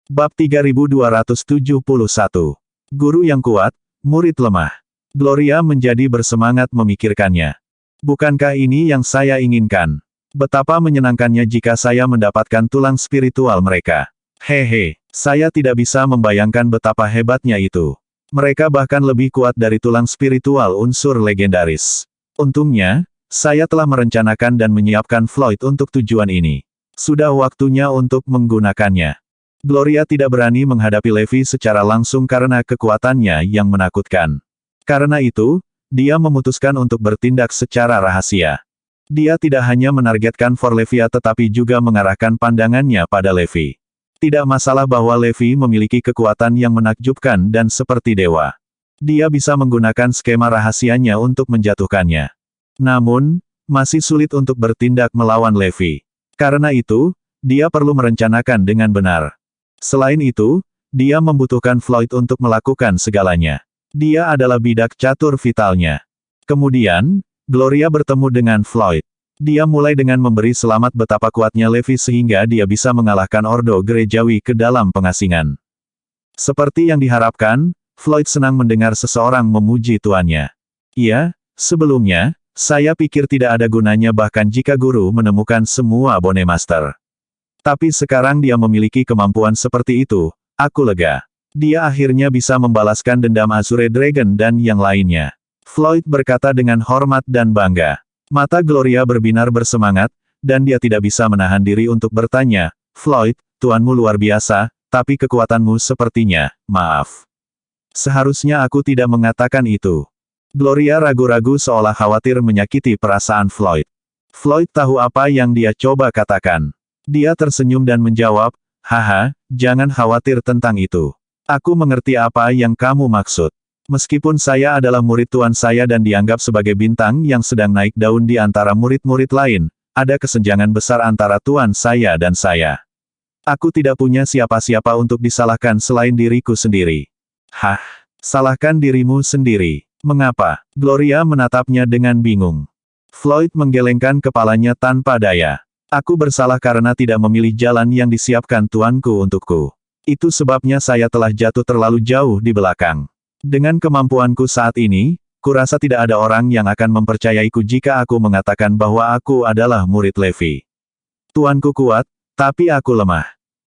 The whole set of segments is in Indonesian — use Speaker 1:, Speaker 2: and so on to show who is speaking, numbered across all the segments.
Speaker 1: Bab 3271. Guru yang kuat, murid lemah. Gloria menjadi bersemangat memikirkannya. Bukankah ini yang saya inginkan? Betapa menyenangkannya jika saya mendapatkan tulang spiritual mereka. Hehe, saya tidak bisa membayangkan betapa hebatnya itu. Mereka bahkan lebih kuat dari tulang spiritual unsur legendaris. Untungnya, saya telah merencanakan dan menyiapkan Floyd untuk tujuan ini. Sudah waktunya untuk menggunakannya. Gloria tidak berani menghadapi Levi secara langsung karena kekuatannya yang menakutkan. Karena itu, dia memutuskan untuk bertindak secara rahasia. Dia tidak hanya menargetkan Forlevia tetapi juga mengarahkan pandangannya pada Levi. Tidak masalah bahwa Levi memiliki kekuatan yang menakjubkan dan seperti dewa. Dia bisa menggunakan skema rahasianya untuk menjatuhkannya. Namun, masih sulit untuk bertindak melawan Levi. Karena itu, dia perlu merencanakan dengan benar. Selain itu, dia membutuhkan Floyd untuk melakukan segalanya. Dia adalah bidak catur vitalnya. Kemudian, Gloria bertemu dengan Floyd. Dia mulai dengan memberi selamat betapa kuatnya Levi sehingga dia bisa mengalahkan Ordo Gerejawi ke dalam pengasingan. Seperti yang diharapkan, Floyd senang mendengar seseorang memuji tuannya. Iya, sebelumnya, saya pikir tidak ada gunanya bahkan jika guru menemukan semua Bone Master. Tapi sekarang dia memiliki kemampuan seperti itu, aku lega. Dia akhirnya bisa membalaskan dendam Azure Dragon dan yang lainnya. Floyd berkata dengan hormat dan bangga. Mata Gloria berbinar bersemangat, dan dia tidak bisa menahan diri untuk bertanya, Floyd, tuanmu luar biasa, tapi kekuatanmu sepertinya, maaf. Seharusnya aku tidak mengatakan itu. Gloria ragu-ragu seolah khawatir menyakiti perasaan Floyd. Floyd tahu apa yang dia coba katakan. Dia tersenyum dan menjawab, haha, jangan khawatir tentang itu. Aku mengerti apa yang kamu maksud. Meskipun saya adalah murid tuan saya dan dianggap sebagai bintang yang sedang naik daun di antara murid-murid lain, ada kesenjangan besar antara tuan saya dan saya. Aku tidak punya siapa-siapa untuk disalahkan selain diriku sendiri. Hah, salahkan dirimu sendiri. Mengapa? Gloria menatapnya dengan bingung. Floyd menggelengkan kepalanya tanpa daya. Aku bersalah karena tidak memilih jalan yang disiapkan tuanku untukku. Itu sebabnya saya telah jatuh terlalu jauh di belakang. Dengan kemampuanku saat ini, kurasa tidak ada orang yang akan mempercayaiku jika aku mengatakan bahwa aku adalah murid Levi. Tuanku kuat, tapi aku lemah.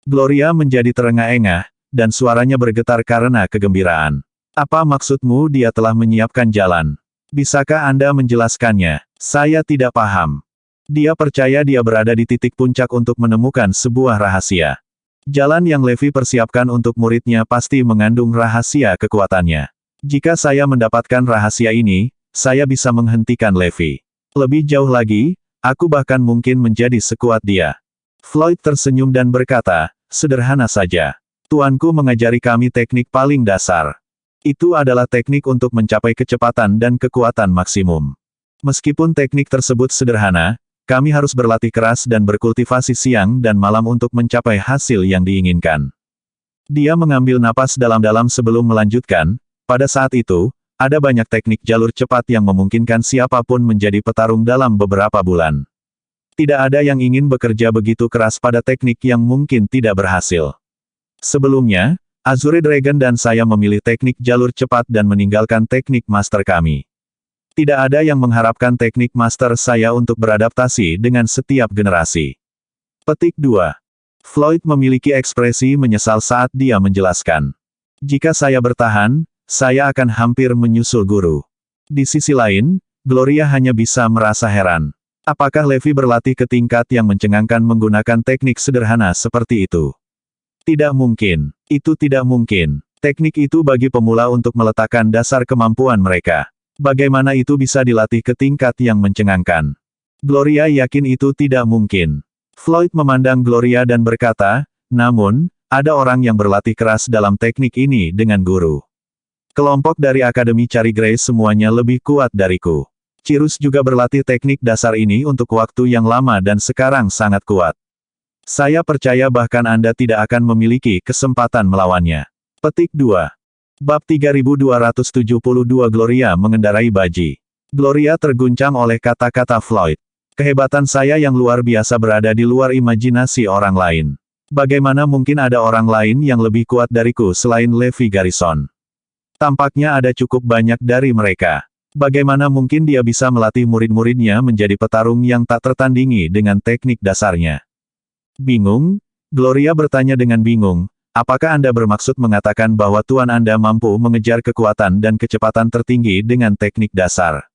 Speaker 1: Gloria menjadi terengah-engah, dan suaranya bergetar karena kegembiraan. Apa maksudmu dia telah menyiapkan jalan? Bisakah Anda menjelaskannya? Saya tidak paham. Dia percaya dia berada di titik puncak untuk menemukan sebuah rahasia. Jalan yang Levi persiapkan untuk muridnya pasti mengandung rahasia kekuatannya. Jika saya mendapatkan rahasia ini, saya bisa menghentikan Levi. Lebih jauh lagi, aku bahkan mungkin menjadi sekuat dia. Floyd tersenyum dan berkata, sederhana saja. Tuanku mengajari kami teknik paling dasar. Itu adalah teknik untuk mencapai kecepatan dan kekuatan maksimum. Meskipun teknik tersebut sederhana, kami harus berlatih keras dan berkultivasi siang dan malam untuk mencapai hasil yang diinginkan. Dia mengambil napas dalam-dalam sebelum melanjutkan, pada saat itu, ada banyak teknik jalur cepat yang memungkinkan siapapun menjadi petarung dalam beberapa bulan. Tidak ada yang ingin bekerja begitu keras pada teknik yang mungkin tidak berhasil. Sebelumnya, Azure Dragon dan saya memilih teknik jalur cepat dan meninggalkan teknik master kami. Tidak ada yang mengharapkan teknik master saya untuk beradaptasi dengan setiap generasi. Petik 2. Floyd memiliki ekspresi menyesal saat dia menjelaskan. Jika saya bertahan, saya akan hampir menyusul guru. Di sisi lain, Gloria hanya bisa merasa heran. Apakah Levi berlatih ke tingkat yang mencengangkan menggunakan teknik sederhana seperti itu? Tidak mungkin. Itu tidak mungkin. Teknik itu bagi pemula untuk meletakkan dasar kemampuan mereka. Bagaimana itu bisa dilatih ke tingkat yang mencengangkan? Gloria yakin itu tidak mungkin. Floyd memandang Gloria dan berkata, namun, ada orang yang berlatih keras dalam teknik ini dengan guru. Kelompok dari Akademi Cari Grace semuanya lebih kuat dariku. Cirrus juga berlatih teknik dasar ini untuk waktu yang lama dan sekarang sangat kuat. Saya percaya bahkan Anda tidak akan memiliki kesempatan melawannya. Petik 2. Bab 3272 Gloria mengendarai baji. Gloria terguncang oleh kata-kata Floyd. Kehebatan saya yang luar biasa berada di luar imajinasi orang lain. Bagaimana mungkin ada orang lain yang lebih kuat dariku selain Levi Garrison? Tampaknya ada cukup banyak dari mereka. Bagaimana mungkin dia bisa melatih murid-muridnya menjadi petarung yang tak tertandingi dengan teknik dasarnya? Bingung? Gloria bertanya dengan bingung. Apakah Anda bermaksud mengatakan bahwa Tuan Anda mampu mengejar kekuatan dan kecepatan tertinggi dengan teknik dasar?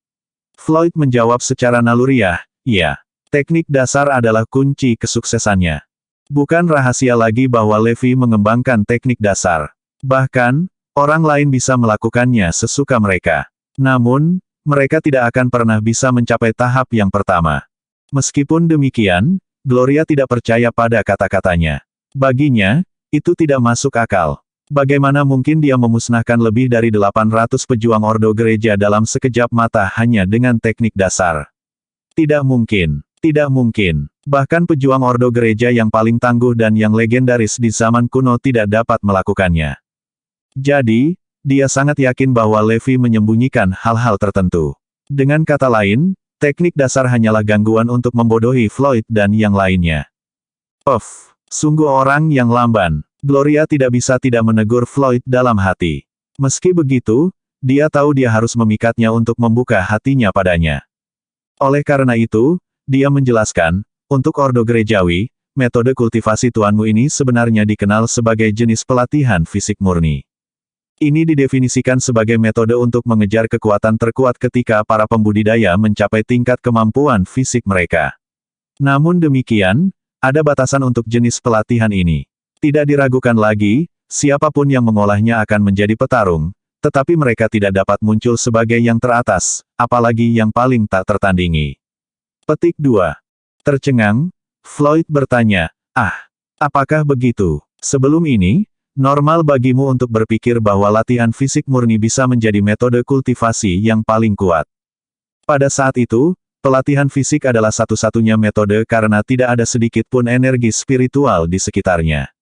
Speaker 1: Floyd menjawab secara naluriah, iya. Teknik dasar adalah kunci kesuksesannya. Bukan rahasia lagi bahwa Levi mengembangkan teknik dasar. Bahkan, orang lain bisa melakukannya sesuka mereka. Namun, mereka tidak akan pernah bisa mencapai tahap yang pertama. Meskipun demikian, Gloria tidak percaya pada kata-katanya. Baginya, itu tidak masuk akal. Bagaimana mungkin dia memusnahkan lebih dari 800 pejuang Ordo Gereja dalam sekejap mata hanya dengan teknik dasar? Tidak mungkin. Tidak mungkin. Bahkan pejuang Ordo Gereja yang paling tangguh dan yang legendaris di zaman kuno tidak dapat melakukannya. Jadi, dia sangat yakin bahwa Levi menyembunyikan hal-hal tertentu. Dengan kata lain, teknik dasar hanyalah gangguan untuk membodohi Floyd dan yang lainnya. Sungguh orang yang lamban. Gloria tidak bisa tidak menegur Floyd dalam hati. Meski begitu, dia tahu dia harus memikatnya untuk membuka hatinya padanya. Oleh karena itu, dia menjelaskan, untuk Ordo Gerejawi, metode kultivasi tuanmu ini sebenarnya dikenal sebagai jenis pelatihan fisik murni. Ini didefinisikan sebagai metode untuk mengejar kekuatan terkuat ketika para pembudidaya mencapai tingkat kemampuan fisik mereka. Namun demikian, ada batasan untuk jenis pelatihan ini. Tidak diragukan lagi, siapapun yang mengolahnya akan menjadi petarung, tetapi mereka tidak dapat muncul sebagai yang teratas, apalagi yang paling tak tertandingi. Petik 2. Tercengang, Floyd bertanya, apakah begitu? Sebelum ini, normal bagimu untuk berpikir bahwa latihan fisik murni bisa menjadi metode kultivasi yang paling kuat. Pada saat itu, pelatihan fisik adalah satu-satunya metode karena tidak ada sedikit pun energi spiritual di sekitarnya.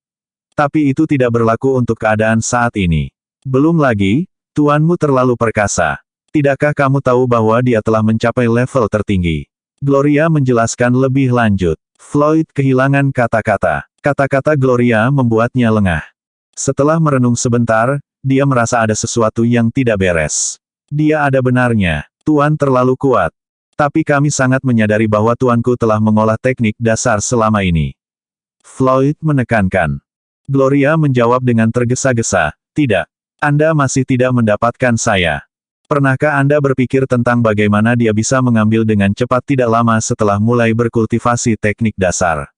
Speaker 1: Tapi itu tidak berlaku untuk keadaan saat ini. Belum lagi, tuanmu terlalu perkasa. Tidakkah kamu tahu bahwa dia telah mencapai level tertinggi? Gloria menjelaskan lebih lanjut. Floyd kehilangan kata-kata. Kata-kata Gloria membuatnya lengah. Setelah merenung sebentar, dia merasa ada sesuatu yang tidak beres. Dia ada benarnya. Tuan terlalu kuat. Tapi kami sangat menyadari bahwa tuanku telah mengolah teknik dasar selama ini. Floyd menekankan. Gloria menjawab dengan tergesa-gesa, tidak. Anda masih tidak mendapatkan saya. Pernahkah Anda berpikir tentang bagaimana dia bisa mengambil dengan cepat tidak lama setelah mulai berkultivasi teknik dasar?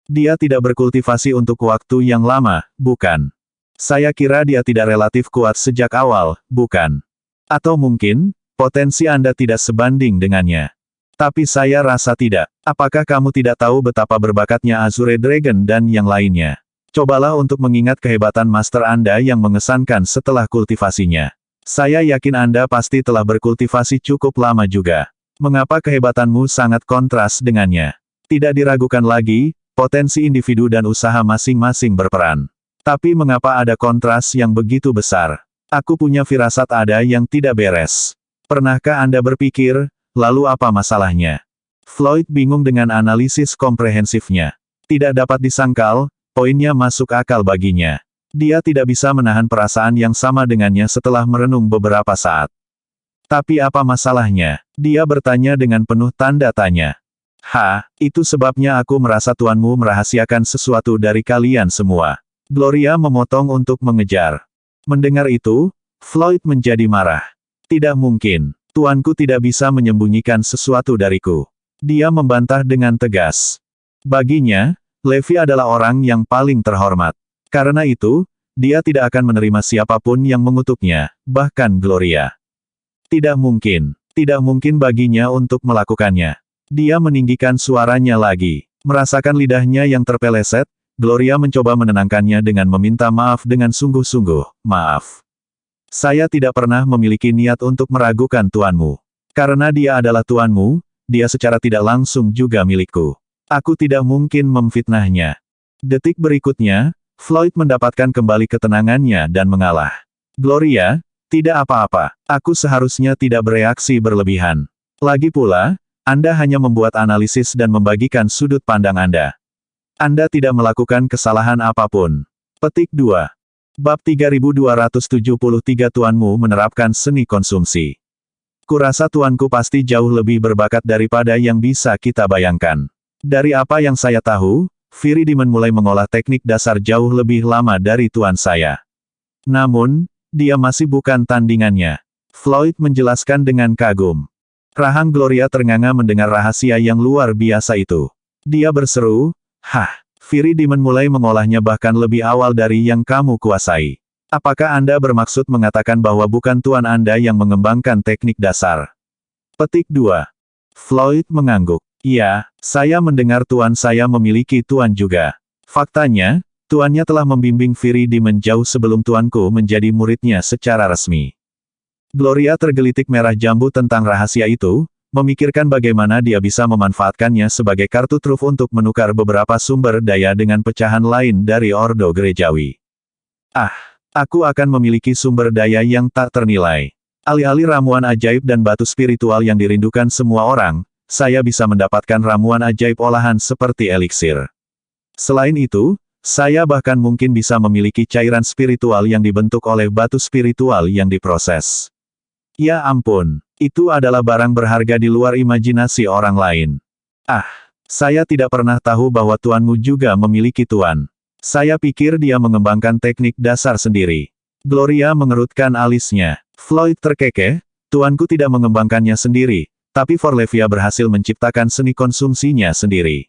Speaker 1: Dia tidak berkultivasi untuk waktu yang lama, bukan? Saya kira dia tidak relatif kuat sejak awal, bukan? Atau mungkin, potensi Anda tidak sebanding dengannya. Tapi saya rasa tidak. Apakah kamu tidak tahu betapa berbakatnya Azure Dragon dan yang lainnya? Cobalah untuk mengingat kehebatan master Anda yang mengesankan setelah kultivasinya. Saya yakin Anda pasti telah berkultivasi cukup lama juga. Mengapa kehebatanmu sangat kontras dengannya? Tidak diragukan lagi, potensi individu dan usaha masing-masing berperan. Tapi mengapa ada kontras yang begitu besar? Aku punya firasat ada yang tidak beres. Pernahkah Anda berpikir, lalu apa masalahnya? Floyd bingung dengan analisis komprehensifnya. Tidak dapat disangkal, poinnya masuk akal baginya. Dia tidak bisa menahan perasaan yang sama dengannya setelah merenung beberapa saat. Tapi apa masalahnya? Dia bertanya dengan penuh tanda tanya. Itu sebabnya aku merasa tuanmu merahasiakan sesuatu dari kalian semua. Gloria memotong untuk mengejar. Mendengar itu, Floyd menjadi marah. Tidak mungkin. Tuanku tidak bisa menyembunyikan sesuatu dariku. Dia membantah dengan tegas. Baginya, Levi adalah orang yang paling terhormat. Karena itu, dia tidak akan menerima siapapun yang mengutuknya, bahkan Gloria. Tidak mungkin baginya untuk melakukannya. Dia meninggikan suaranya lagi. Merasakan lidahnya yang terpeleset, Gloria mencoba menenangkannya dengan meminta maaf dengan sungguh-sungguh, maaf. Saya tidak pernah memiliki niat untuk meragukan tuanmu. Karena dia adalah tuanmu, dia secara tidak langsung juga milikku. Aku tidak mungkin memfitnahnya. Detik berikutnya, Floyd mendapatkan kembali ketenangannya dan mengalah. Gloria, tidak apa-apa. Aku seharusnya tidak bereaksi berlebihan. Lagi pula, Anda hanya membuat analisis dan membagikan sudut pandang Anda. Anda tidak melakukan kesalahan apapun. Petik 2. Bab 3273 Tuanmu menerapkan seni konsumsi. Kurasa tuanku pasti jauh lebih berbakat daripada yang bisa kita bayangkan. Dari apa yang saya tahu, Viridimen mulai mengolah teknik dasar jauh lebih lama dari tuan saya. Namun, dia masih bukan tandingannya. Floyd menjelaskan dengan kagum. Rahang Gloria ternganga mendengar rahasia yang luar biasa itu. Dia berseru, "Hah, Viridimen mulai mengolahnya bahkan lebih awal dari yang kamu kuasai. Apakah Anda bermaksud mengatakan bahwa bukan tuan Anda yang mengembangkan teknik dasar?" Petik 2. Floyd mengangguk. "Iya, saya mendengar tuan saya memiliki tuan juga. Faktanya, tuannya telah membimbing Viridimen jauh sebelum tuanku menjadi muridnya secara resmi." Gloria tergelitik merah jambu tentang rahasia itu, memikirkan bagaimana dia bisa memanfaatkannya sebagai kartu truf untuk menukar beberapa sumber daya dengan pecahan lain dari Ordo Gerejawi. "Ah, aku akan memiliki sumber daya yang tak ternilai. Alih-alih ramuan ajaib dan batu spiritual yang dirindukan semua orang, saya bisa mendapatkan ramuan ajaib olahan seperti eliksir. Selain itu, saya bahkan mungkin bisa memiliki cairan spiritual yang dibentuk oleh batu spiritual yang diproses. Ya ampun, itu adalah barang berharga di luar imajinasi orang lain. Ah, saya tidak pernah tahu bahwa tuanmu juga memiliki tuan. Saya pikir dia mengembangkan teknik dasar sendiri." Gloria mengerutkan alisnya. Floyd terkekeh, "Tuanku tidak mengembangkannya sendiri, tapi Forlevia berhasil menciptakan seni konsumsinya sendiri."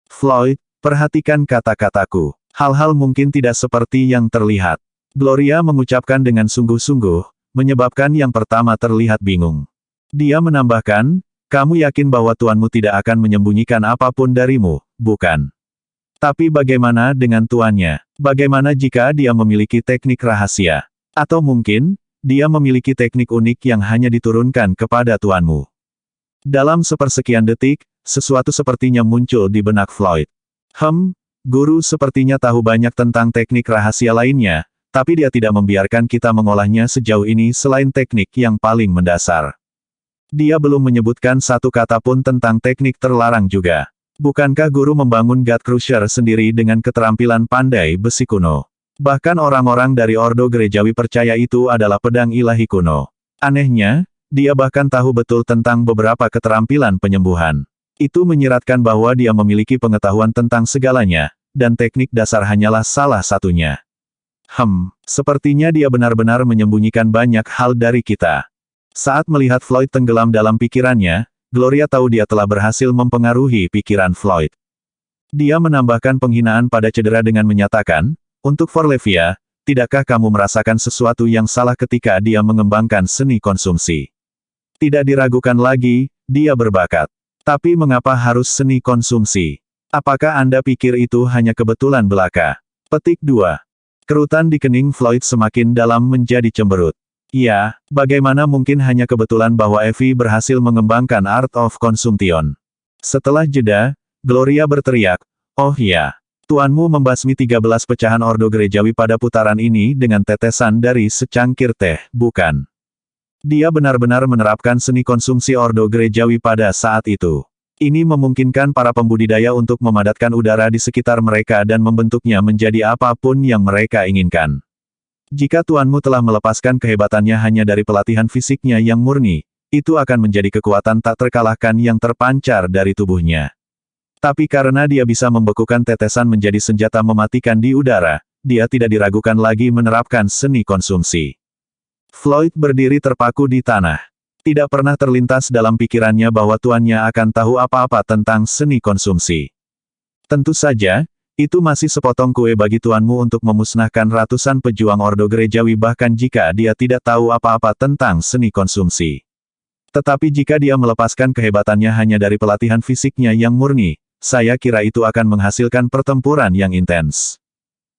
Speaker 1: "Floyd, perhatikan kata-kataku. Hal-hal mungkin tidak seperti yang terlihat." Gloria mengucapkan dengan sungguh-sungguh, menyebabkan yang pertama terlihat bingung. Dia menambahkan, "Kamu yakin bahwa tuanmu tidak akan menyembunyikan apapun darimu, bukan? Tapi bagaimana dengan tuannya? Bagaimana jika dia memiliki teknik rahasia? Atau mungkin, dia memiliki teknik unik yang hanya diturunkan kepada tuanmu?" Dalam sepersekian detik, sesuatu sepertinya muncul di benak Floyd. Guru sepertinya tahu banyak tentang teknik rahasia lainnya, tapi dia tidak membiarkan kita mengolahnya sejauh ini selain teknik yang paling mendasar. Dia belum menyebutkan satu kata pun tentang teknik terlarang juga. Bukankah guru membangun God Crusher sendiri dengan keterampilan pandai besi kuno? Bahkan orang-orang dari Ordo Gerejawi percaya itu adalah pedang ilahi kuno. Anehnya, dia bahkan tahu betul tentang beberapa keterampilan penyembuhan. Itu menyiratkan bahwa dia memiliki pengetahuan tentang segalanya, dan teknik dasar hanyalah salah satunya. Sepertinya dia benar-benar menyembunyikan banyak hal dari kita. Saat melihat Floyd tenggelam dalam pikirannya, Gloria tahu dia telah berhasil mempengaruhi pikiran Floyd. Dia menambahkan penghinaan pada cedera dengan menyatakan, "Untuk Forlevia, tidakkah kamu merasakan sesuatu yang salah ketika dia mengembangkan seni konsumsi? Tidak diragukan lagi, dia berbakat. Tapi mengapa harus seni konsumsi? Apakah Anda pikir itu hanya kebetulan belaka?" Petik 2. Kerutan di kening Floyd semakin dalam menjadi cemberut. "Ya, bagaimana mungkin hanya kebetulan bahwa Evie berhasil mengembangkan Art of Consumption?" Setelah jeda, Gloria berteriak, "Oh ya, tuanmu membasmi 13 pecahan Ordo Gerejawi pada putaran ini dengan tetesan dari secangkir teh, bukan? Dia benar-benar menerapkan seni konsumsi Ordo Gerejawi pada saat itu. Ini memungkinkan para pembudidaya untuk memadatkan udara di sekitar mereka dan membentuknya menjadi apapun yang mereka inginkan. Jika tuanmu telah melepaskan kehebatannya hanya dari pelatihan fisiknya yang murni, itu akan menjadi kekuatan tak terkalahkan yang terpancar dari tubuhnya. Tapi karena dia bisa membekukan tetesan menjadi senjata mematikan di udara, dia tidak diragukan lagi menerapkan seni konsumsi." Floyd berdiri terpaku di tanah. Tidak pernah terlintas dalam pikirannya bahwa tuannya akan tahu apa-apa tentang seni konsumsi. Tentu saja, itu masih sepotong kue bagi tuanmu untuk memusnahkan ratusan pejuang Ordo Gerejawi bahkan jika dia tidak tahu apa-apa tentang seni konsumsi. Tetapi jika dia melepaskan kehebatannya hanya dari pelatihan fisiknya yang murni, saya kira itu akan menghasilkan pertempuran yang intens.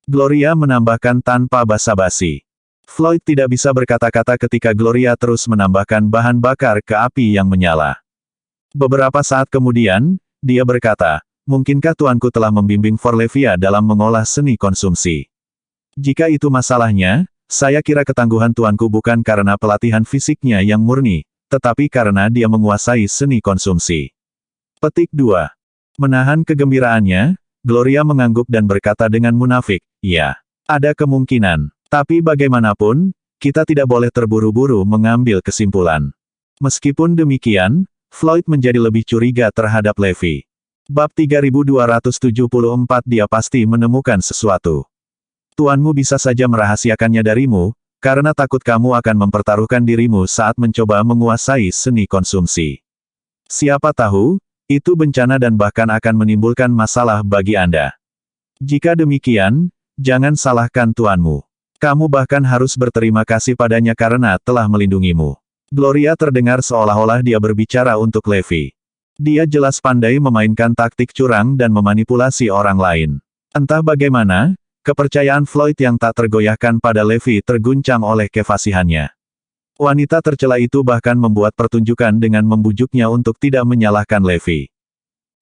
Speaker 1: Gloria menambahkan tanpa basa-basi. Floyd tidak bisa berkata-kata ketika Gloria terus menambahkan bahan bakar ke api yang menyala. Beberapa saat kemudian, dia berkata, "Mungkinkah tuanku telah membimbing Forlevia dalam mengolah seni konsumsi? Jika itu masalahnya, saya kira ketangguhan tuanku bukan karena pelatihan fisiknya yang murni, tetapi karena dia menguasai seni konsumsi." Petik 2. Menahan kegembiraannya, Gloria mengangguk dan berkata dengan munafik, "Ya, ada kemungkinan. Tapi bagaimanapun, kita tidak boleh terburu-buru mengambil kesimpulan." Meskipun demikian, Floyd menjadi lebih curiga terhadap Levi. Bab 3274 Dia pasti menemukan sesuatu. Tuanmu bisa saja merahasiakannya darimu, karena takut kamu akan mempertaruhkan dirimu saat mencoba menguasai seni konsumsi. Siapa tahu, itu bencana dan bahkan akan menimbulkan masalah bagi Anda. Jika demikian, jangan salahkan tuanmu. Kamu bahkan harus berterima kasih padanya karena telah melindungimu. Gloria terdengar seolah-olah dia berbicara untuk Levi. Dia jelas pandai memainkan taktik curang dan memanipulasi orang lain. Entah bagaimana, kepercayaan Floyd yang tak tergoyahkan pada Levi terguncang oleh kefasihannya. Wanita tercela itu bahkan membuat pertunjukan dengan membujuknya untuk tidak menyalahkan Levi.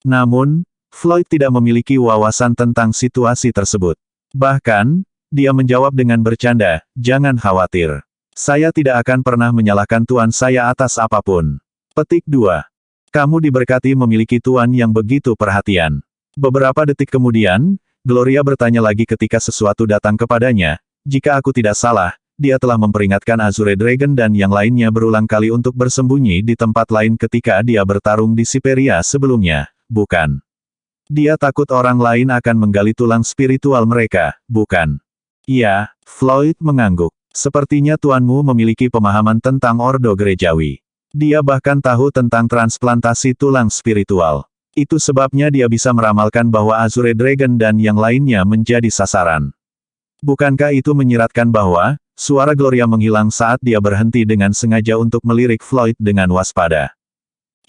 Speaker 1: Namun, Floyd tidak memiliki wawasan tentang situasi tersebut. Bahkan, dia menjawab dengan bercanda, "Jangan khawatir. Saya tidak akan pernah menyalahkan tuan saya atas apapun." Petik 2. Kamu diberkati memiliki tuan yang begitu perhatian. Beberapa detik kemudian, Gloria bertanya lagi ketika sesuatu datang kepadanya, "Jika aku tidak salah, dia telah memperingatkan Azure Dragon dan yang lainnya berulang kali untuk bersembunyi di tempat lain ketika dia bertarung di Siperia sebelumnya, bukan? Dia takut orang lain akan menggali tulang spiritual mereka, bukan?" "Iya," Floyd mengangguk. "Sepertinya tuanmu memiliki pemahaman tentang ordo gerejawi. Dia bahkan tahu tentang transplantasi tulang spiritual. Itu sebabnya dia bisa meramalkan bahwa Azure Dragon dan yang lainnya menjadi sasaran." Bukankah itu menyiratkan bahwa suara Gloria menghilang saat dia berhenti dengan sengaja untuk melirik Floyd dengan waspada.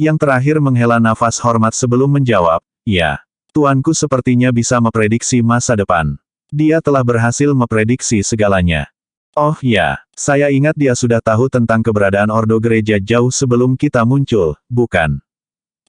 Speaker 1: Yang terakhir menghela nafas hormat sebelum menjawab, "Ya, tuanku sepertinya bisa memprediksi masa depan. Dia telah berhasil memprediksi segalanya." "Oh ya, saya ingat dia sudah tahu tentang keberadaan ordo gereja jauh sebelum kita muncul, bukan?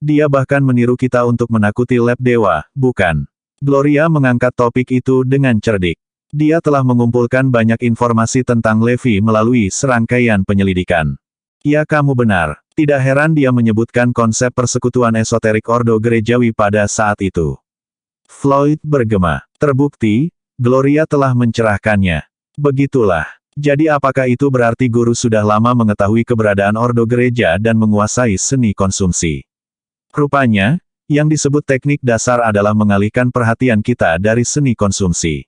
Speaker 1: Dia bahkan meniru kita untuk menakuti lab dewa, bukan?" Gloria mengangkat topik itu dengan cerdik. Dia telah mengumpulkan banyak informasi tentang Levi melalui serangkaian penyelidikan. "Ya, kamu benar. Tidak heran dia menyebutkan konsep persekutuan esoterik ordo gerejawi pada saat itu." Floyd bergema. Terbukti, Gloria telah mencerahkannya. Begitulah. Jadi apakah itu berarti guru sudah lama mengetahui keberadaan ordo gereja dan menguasai seni konsumsi? Rupanya, yang disebut teknik dasar adalah mengalihkan perhatian kita dari seni konsumsi.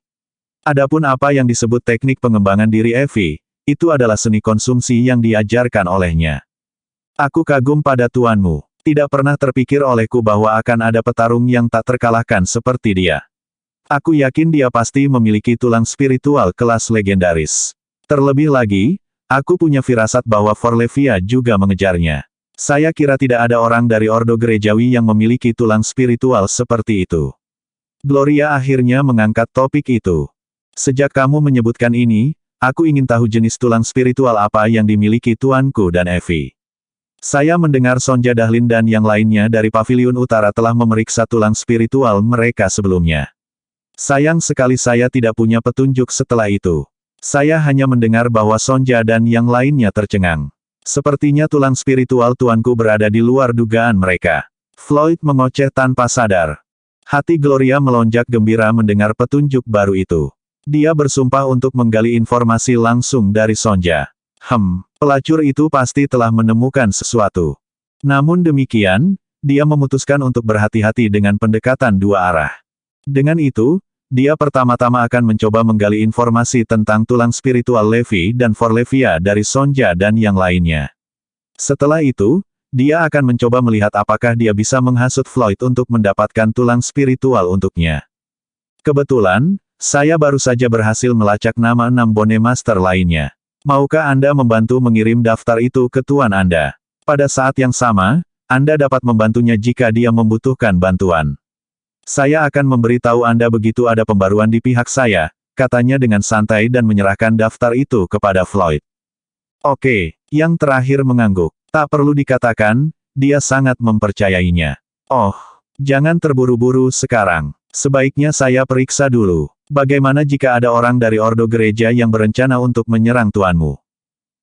Speaker 1: Adapun apa yang disebut teknik pengembangan diri Evie, itu adalah seni konsumsi yang diajarkan olehnya. Aku kagum pada tuanmu. Tidak pernah terpikir olehku bahwa akan ada petarung yang tak terkalahkan seperti dia. Aku yakin dia pasti memiliki tulang spiritual kelas legendaris. Terlebih lagi, aku punya firasat bahwa Forlevia juga mengejarnya. Saya kira tidak ada orang dari ordo gerejawi yang memiliki tulang spiritual seperti itu." Gloria akhirnya mengangkat topik itu. "Sejak kamu menyebutkan ini, aku ingin tahu jenis tulang spiritual apa yang dimiliki tuanku dan Evie. Saya mendengar Sonja Dahlin dan yang lainnya dari Paviliun Utara telah memeriksa tulang spiritual mereka sebelumnya. Sayang sekali saya tidak punya petunjuk setelah itu. Saya hanya mendengar bahwa Sonja dan yang lainnya tercengang. Sepertinya tulang spiritual tuanku berada di luar dugaan mereka." Floyd mengoceh tanpa sadar. Hati Gloria melonjak gembira mendengar petunjuk baru itu. Dia bersumpah untuk menggali informasi langsung dari Sonja. Pelacur itu pasti telah menemukan sesuatu. Namun demikian, dia memutuskan untuk berhati-hati dengan pendekatan dua arah. Dengan itu, dia pertama-tama akan mencoba menggali informasi tentang tulang spiritual Levi dan Forlevia dari Sonja dan yang lainnya. Setelah itu, dia akan mencoba melihat apakah dia bisa menghasut Floyd untuk mendapatkan tulang spiritual untuknya. Kebetulan, saya baru saja berhasil melacak nama 6 Bone Master lainnya. Maukah Anda membantu mengirim daftar itu ke tuan Anda? Pada saat yang sama, Anda dapat membantunya jika dia membutuhkan bantuan. Saya akan memberitahu Anda begitu ada pembaruan di pihak saya, katanya dengan santai dan menyerahkan daftar itu kepada Floyd. Oke, yang terakhir mengangguk. Tak perlu dikatakan, dia sangat mempercayainya. Oh, jangan terburu-buru sekarang. Sebaiknya saya periksa dulu. Bagaimana jika ada orang dari ordo gereja yang berencana untuk menyerang tuanmu?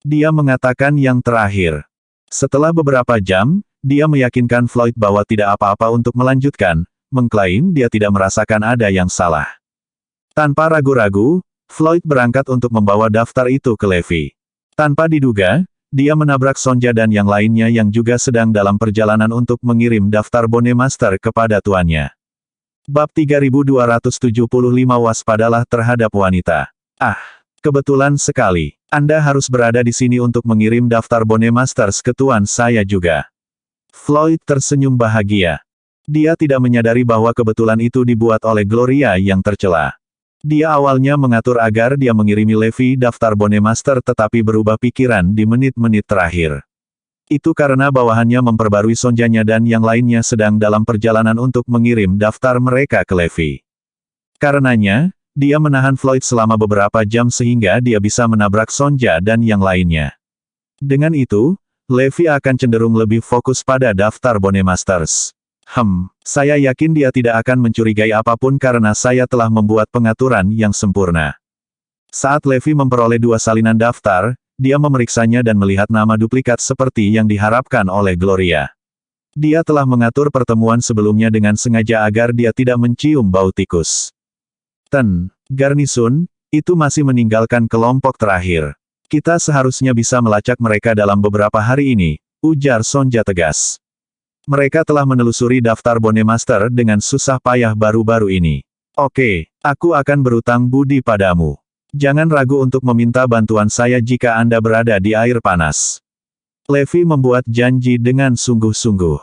Speaker 1: Dia mengatakan yang terakhir. Setelah beberapa jam, dia meyakinkan Floyd bahwa tidak apa-apa untuk melanjutkan, mengklaim dia tidak merasakan ada yang salah. Tanpa ragu-ragu, Floyd berangkat untuk membawa daftar itu ke Levi. Tanpa diduga, dia menabrak Sonja dan yang lainnya yang juga sedang dalam perjalanan untuk mengirim daftar Bone Master kepada tuannya. Bab 3275 Waspadalah terhadap wanita. Ah, kebetulan sekali. Anda harus berada di sini untuk mengirim daftar Bone Masters ke tuan saya juga. Floyd tersenyum bahagia. Dia tidak menyadari bahwa kebetulan itu dibuat oleh Gloria yang tercela. Dia awalnya mengatur agar dia mengirimi Levi daftar Bone Master tetapi berubah pikiran di menit-menit terakhir. Itu karena bawahannya memperbarui Sonjanya dan yang lainnya sedang dalam perjalanan untuk mengirim daftar mereka ke Levi. Karenanya, dia menahan Floyd selama beberapa jam sehingga dia bisa menabrak Sonja dan yang lainnya. Dengan itu, Levi akan cenderung lebih fokus pada daftar Bone Masters. Saya yakin dia tidak akan mencurigai apapun karena saya telah membuat pengaturan yang sempurna. Saat Levi memperoleh 2 salinan daftar, dia memeriksanya dan melihat nama duplikat seperti yang diharapkan oleh Gloria. Dia telah mengatur pertemuan sebelumnya dengan sengaja agar dia tidak mencium bau tikus. Garnisun, itu masih meninggalkan kelompok terakhir. Kita seharusnya bisa melacak mereka dalam beberapa hari ini, ujar Sonja tegas. Mereka telah menelusuri daftar Bone Master dengan susah payah baru-baru ini. Oke, aku akan berutang budi padamu. Jangan ragu untuk meminta bantuan saya jika Anda berada di air panas. Levi membuat janji dengan sungguh-sungguh.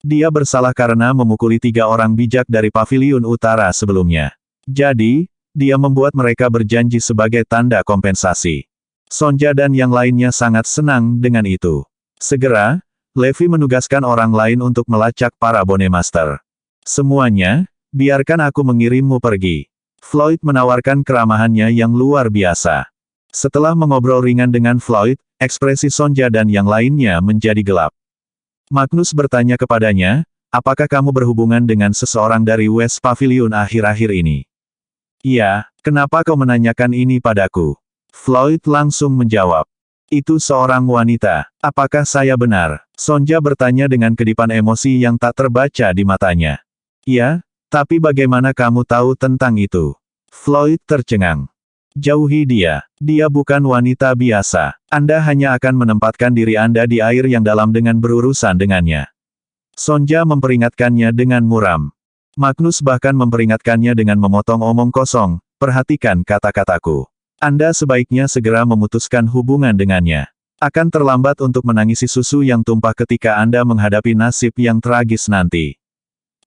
Speaker 1: Dia bersalah karena memukuli 3 orang bijak dari Paviliun Utara sebelumnya. Jadi, dia membuat mereka berjanji sebagai tanda kompensasi. Sonja dan yang lainnya sangat senang dengan itu. Segera, Levi menugaskan orang lain untuk melacak para Bone Master. Semuanya, biarkan aku mengirimmu pergi. Floyd menawarkan keramahannya yang luar biasa. Setelah mengobrol ringan dengan Floyd, ekspresi Sonja dan yang lainnya menjadi gelap. Magnus bertanya kepadanya, apakah kamu berhubungan dengan seseorang dari West Pavilion akhir-akhir ini? Iya, kenapa kau menanyakan ini padaku? Floyd langsung menjawab. Itu seorang wanita. Apakah saya benar? Sonja bertanya dengan kedipan emosi yang tak terbaca di matanya. Ya, tapi bagaimana kamu tahu tentang itu? Floyd tercengang. Jauhi dia. Dia bukan wanita biasa. Anda hanya akan menempatkan diri Anda di air yang dalam dengan berurusan dengannya. Sonja memperingatkannya dengan muram. Magnus bahkan memperingatkannya dengan memotong omong kosong, perhatikan kata-kataku. Anda sebaiknya segera memutuskan hubungan dengannya. Akan terlambat untuk menangisi susu yang tumpah ketika Anda menghadapi nasib yang tragis nanti.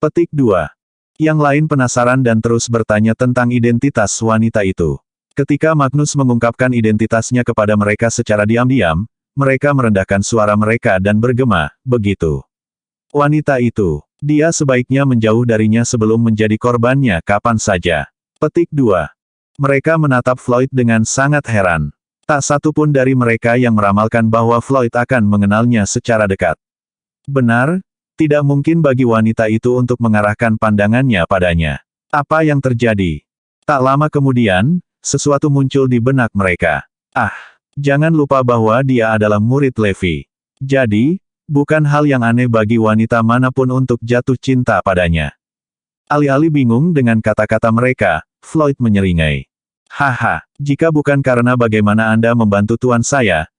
Speaker 1: Petik 2. Yang lain penasaran dan terus bertanya tentang identitas wanita itu. Ketika Magnus mengungkapkan identitasnya kepada mereka secara diam-diam, mereka merendahkan suara mereka dan bergema, begitu. Wanita itu, dia sebaiknya menjauh darinya sebelum menjadi korbannya kapan saja. Petik 2. Mereka menatap Floyd dengan sangat heran. Tak satu pun dari mereka yang meramalkan bahwa Floyd akan mengenalnya secara dekat. Benar, tidak mungkin bagi wanita itu untuk mengarahkan pandangannya padanya. Apa yang terjadi? Tak lama kemudian, sesuatu muncul di benak mereka. Ah, jangan lupa bahwa dia adalah murid Levi. Jadi, bukan hal yang aneh bagi wanita manapun untuk jatuh cinta padanya. Alih-alih bingung dengan kata-kata mereka, Floyd menyeringai. Haha, jika bukan karena bagaimana Anda membantu tuan saya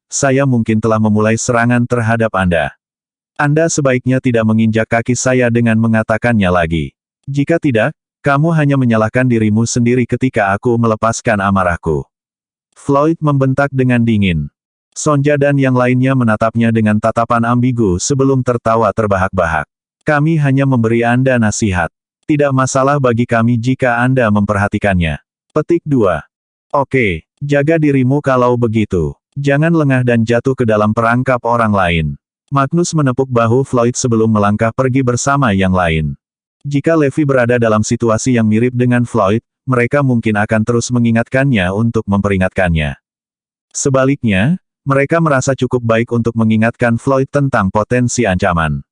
Speaker 1: mungkin telah memulai serangan terhadap Anda. Anda sebaiknya tidak menginjak kaki saya dengan mengatakannya lagi. Jika tidak, kamu hanya menyalahkan dirimu sendiri ketika aku melepaskan amarahku. Floyd membentak dengan dingin. Sonja dan yang lainnya menatapnya dengan tatapan ambigu sebelum tertawa terbahak-bahak. Kami hanya memberi Anda nasihat. Tidak masalah bagi kami jika Anda memperhatikannya. Petik 2. Oke, jaga dirimu kalau begitu. Jangan lengah dan jatuh ke dalam perangkap orang lain. Magnus menepuk bahu Floyd sebelum melangkah pergi bersama yang lain. Jika Levi berada dalam situasi yang mirip dengan Floyd, mereka mungkin akan terus mengingatkannya untuk memperingatkannya. Sebaliknya, mereka merasa cukup baik untuk mengingatkan Floyd tentang potensi ancaman.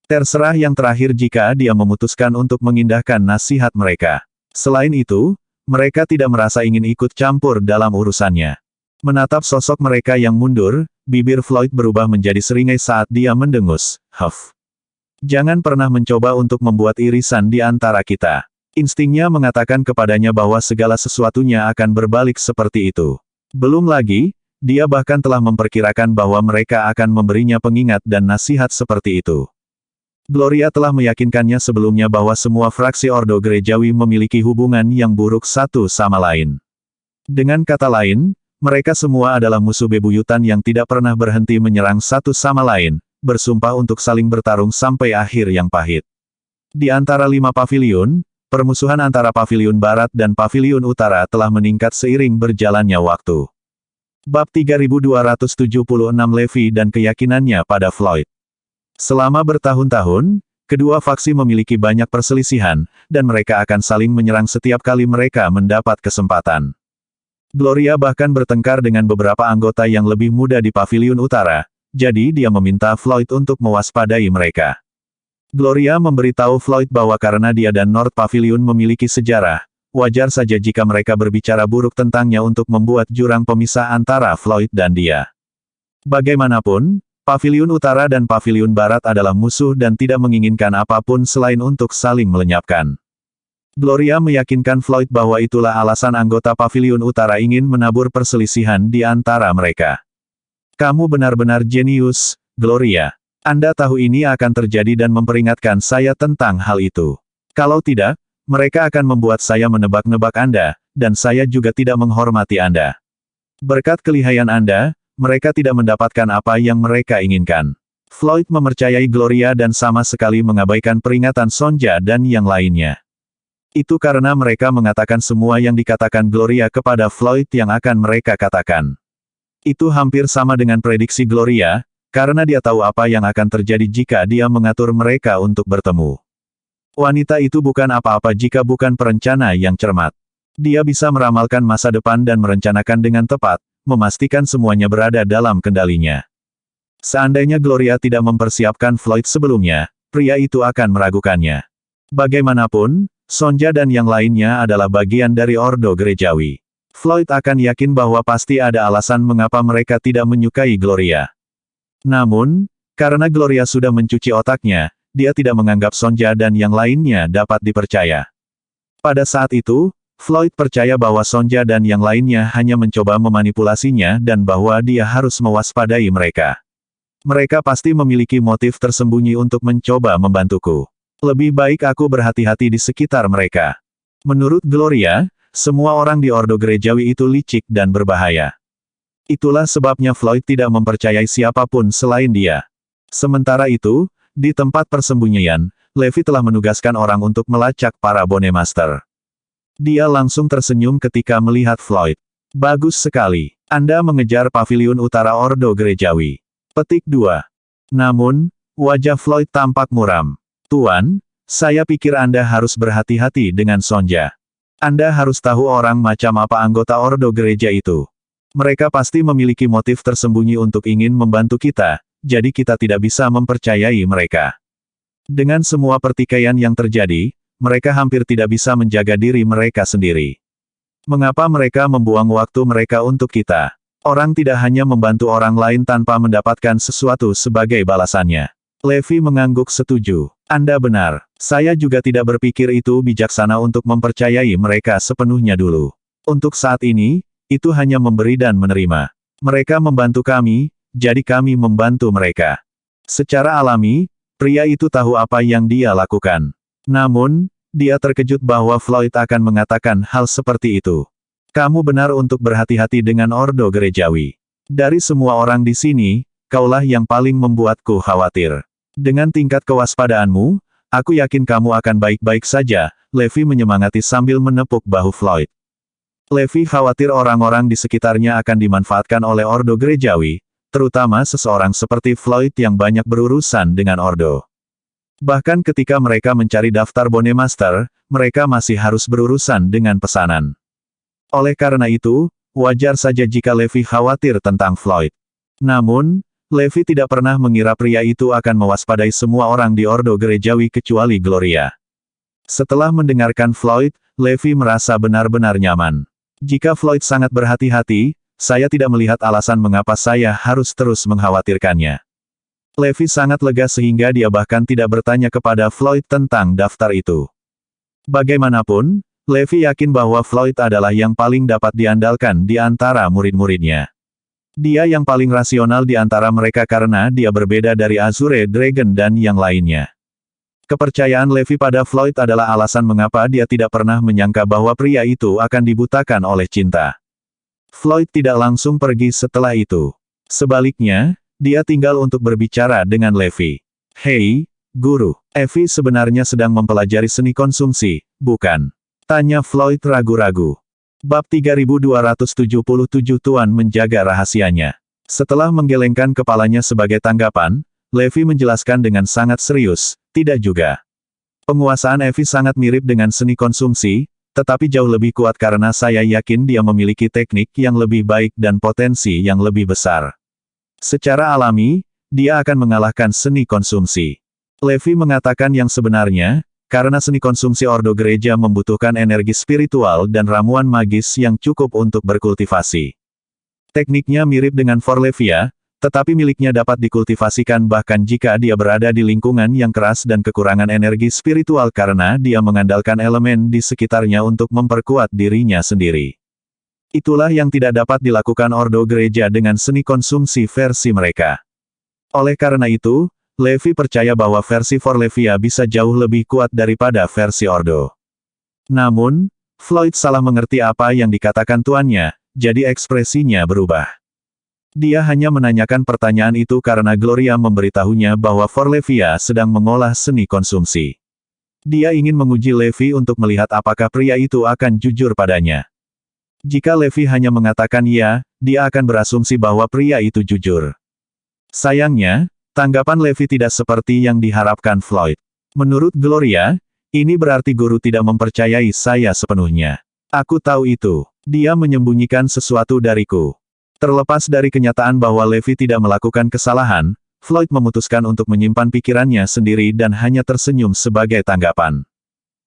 Speaker 1: Terserah yang terakhir jika dia memutuskan untuk mengindahkan nasihat mereka. Selain itu, mereka tidak merasa ingin ikut campur dalam urusannya. Menatap sosok mereka yang mundur, bibir Floyd berubah menjadi seringai saat dia mendengus. Huff. Jangan pernah mencoba untuk membuat irisan di antara kita. Instingnya mengatakan kepadanya bahwa segala sesuatunya akan berbalik seperti itu. Belum lagi, dia bahkan telah memperkirakan bahwa mereka akan memberinya pengingat dan nasihat seperti itu. Gloria telah meyakinkannya sebelumnya bahwa semua fraksi Ordo Gerejawi memiliki hubungan yang buruk satu sama lain. Dengan kata lain, mereka semua adalah musuh bebuyutan yang tidak pernah berhenti menyerang satu sama lain, bersumpah untuk saling bertarung sampai akhir yang pahit. Di antara 5 paviliun, permusuhan antara Paviliun Barat dan Paviliun Utara telah meningkat seiring berjalannya waktu. Bab 3276 Levi dan keyakinannya pada Floyd. Selama bertahun-tahun, kedua faksi memiliki banyak perselisihan, dan mereka akan saling menyerang setiap kali mereka mendapat kesempatan. Gloria bahkan bertengkar dengan beberapa anggota yang lebih muda di Paviliun Utara, jadi dia meminta Floyd untuk mewaspadai mereka. Gloria memberitahu Floyd bahwa karena dia dan North Pavilion memiliki sejarah, wajar saja jika mereka berbicara buruk tentangnya untuk membuat jurang pemisah antara Floyd dan dia. Bagaimanapun, Paviliun Utara dan Paviliun Barat adalah musuh dan tidak menginginkan apapun selain untuk saling melenyapkan. Gloria meyakinkan Floyd bahwa itulah alasan anggota Paviliun Utara ingin menabur perselisihan di antara mereka. Kamu benar-benar jenius, Gloria. Anda tahu ini akan terjadi dan memperingatkan saya tentang hal itu. Kalau tidak, mereka akan membuat saya menebak-nebak Anda, dan saya juga tidak menghormati Anda. Berkat kelihayan Anda, mereka tidak mendapatkan apa yang mereka inginkan. Floyd mempercayai Gloria dan sama sekali mengabaikan peringatan Sonja dan yang lainnya. Itu karena mereka mengatakan semua yang dikatakan Gloria kepada Floyd yang akan mereka katakan. Itu hampir sama dengan prediksi Gloria, karena dia tahu apa yang akan terjadi jika dia mengatur mereka untuk bertemu. Wanita itu bukan apa-apa jika bukan perencana yang cermat. Dia bisa meramalkan masa depan dan merencanakan dengan tepat, memastikan semuanya berada dalam kendalinya. Seandainya Gloria tidak mempersiapkan Floyd sebelumnya, pria itu akan meragukannya. Bagaimanapun, Sonja dan yang lainnya adalah bagian dari Ordo Gerejawi. Floyd akan yakin bahwa pasti ada alasan mengapa mereka tidak menyukai Gloria. Namun, karena Gloria sudah mencuci otaknya, dia tidak menganggap Sonja dan yang lainnya dapat dipercaya. Pada saat itu, Floyd percaya bahwa Sonja dan yang lainnya hanya mencoba memanipulasinya dan bahwa dia harus mewaspadai mereka. Mereka pasti memiliki motif tersembunyi untuk mencoba membantuku. Lebih baik aku berhati-hati di sekitar mereka. Menurut Gloria, semua orang di Ordo Gerejawi itu licik dan berbahaya. Itulah sebabnya Floyd tidak mempercayai siapapun selain dia. Sementara itu, di tempat persembunyian, Levi telah menugaskan orang untuk melacak para Bone Master. Dia langsung tersenyum ketika melihat Floyd. Bagus sekali. Anda mengejar Paviliun Utara Ordo Gerejawi. Petik 2. Namun, wajah Floyd tampak muram. Tuan, saya pikir Anda harus berhati-hati dengan Sonja. Anda harus tahu orang macam apa anggota Ordo Gereja itu. Mereka pasti memiliki motif tersembunyi untuk ingin membantu kita, jadi kita tidak bisa mempercayai mereka. Dengan semua pertikaian yang terjadi, mereka hampir tidak bisa menjaga diri mereka sendiri. Mengapa mereka membuang waktu mereka untuk kita? Orang tidak hanya membantu orang lain tanpa mendapatkan sesuatu sebagai balasannya. Levi mengangguk setuju. Anda benar. Saya juga tidak berpikir itu bijaksana untuk mempercayai mereka sepenuhnya dulu. Untuk saat ini, itu hanya memberi dan menerima. Mereka membantu kami, jadi kami membantu mereka. Secara alami, pria itu tahu apa yang dia lakukan. Namun, dia terkejut bahwa Floyd akan mengatakan hal seperti itu. Kamu benar untuk berhati-hati dengan Ordo Gerejawi. Dari semua orang di sini, kaulah yang paling membuatku khawatir. Dengan tingkat kewaspadaanmu, aku yakin kamu akan baik-baik saja, Levi menyemangati sambil menepuk bahu Floyd. Levi khawatir orang-orang di sekitarnya akan dimanfaatkan oleh Ordo Gerejawi, terutama seseorang seperti Floyd yang banyak berurusan dengan Ordo. Bahkan ketika mereka mencari daftar Bone Master, mereka masih harus berurusan dengan pesanan. Oleh karena itu, wajar saja jika Levi khawatir tentang Floyd. Namun, Levi tidak pernah mengira pria itu akan mewaspadai semua orang di Ordo Gerejawi kecuali Gloria. Setelah mendengarkan Floyd, Levi merasa benar-benar nyaman. Jika Floyd sangat berhati-hati, saya tidak melihat alasan mengapa saya harus terus mengkhawatirkannya. Levi sangat lega sehingga dia bahkan tidak bertanya kepada Floyd tentang daftar itu. Bagaimanapun, Levi yakin bahwa Floyd adalah yang paling dapat diandalkan di antara murid-muridnya. Dia yang paling rasional di antara mereka karena dia berbeda dari Azure Dragon dan yang lainnya. Kepercayaan Levi pada Floyd adalah alasan mengapa dia tidak pernah menyangka bahwa pria itu akan dibutakan oleh cinta. Floyd tidak langsung pergi setelah itu. Sebaliknya, dia tinggal untuk berbicara dengan Levi. "Hei, Guru, Evie sebenarnya sedang mempelajari seni konsumsi, bukan?" tanya Floyd ragu-ragu. Bab 3277 Tuan menjaga rahasianya. Setelah menggelengkan kepalanya sebagai tanggapan, Levi menjelaskan dengan sangat serius, "Tidak juga. Penguasaan Evie sangat mirip dengan seni konsumsi, tetapi jauh lebih kuat karena saya yakin dia memiliki teknik yang lebih baik dan potensi yang lebih besar. Secara alami, dia akan mengalahkan seni konsumsi." Levi mengatakan yang sebenarnya, karena seni konsumsi Ordo Gereja membutuhkan energi spiritual dan ramuan magis yang cukup untuk berkultivasi. Tekniknya mirip dengan Forlevia, tetapi miliknya dapat dikultivasikan bahkan jika dia berada di lingkungan yang keras dan kekurangan energi spiritual karena dia mengandalkan elemen di sekitarnya untuk memperkuat dirinya sendiri. Itulah yang tidak dapat dilakukan Ordo Gereja dengan seni konsumsi versi mereka. Oleh karena itu, Levi percaya bahwa versi Forlevia bisa jauh lebih kuat daripada versi Ordo. Namun, Floyd salah mengerti apa yang dikatakan tuannya, jadi ekspresinya berubah. Dia hanya menanyakan pertanyaan itu karena Gloria memberitahunya bahwa Forlevia sedang mengolah seni konsumsi. Dia ingin menguji Levi untuk melihat apakah pria itu akan jujur padanya. Jika Levi hanya mengatakan ya, dia akan berasumsi bahwa pria itu jujur. Sayangnya, tanggapan Levi tidak seperti yang diharapkan Floyd. Menurut Gloria, ini berarti guru tidak mempercayai saya sepenuhnya. Aku tahu itu. Dia menyembunyikan sesuatu dariku. Terlepas dari kenyataan bahwa Levi tidak melakukan kesalahan, Floyd memutuskan untuk menyimpan pikirannya sendiri dan hanya tersenyum sebagai tanggapan.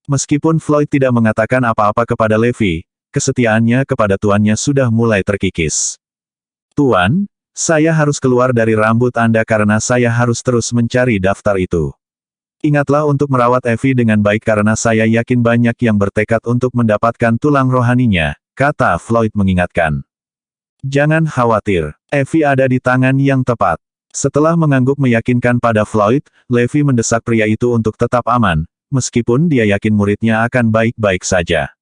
Speaker 1: Meskipun Floyd tidak mengatakan apa-apa kepada Levi, kesetiaannya kepada tuannya sudah mulai terkikis. "Tuan, saya harus keluar dari rambut Anda karena saya harus terus mencari daftar itu. Ingatlah untuk merawat Evie dengan baik karena saya yakin banyak yang bertekad untuk mendapatkan tulang rohaninya," kata Floyd mengingatkan. "Jangan khawatir, Evie ada di tangan yang tepat." Setelah mengangguk meyakinkan pada Floyd, Levi mendesak pria itu untuk tetap aman, meskipun dia yakin muridnya akan baik-baik saja.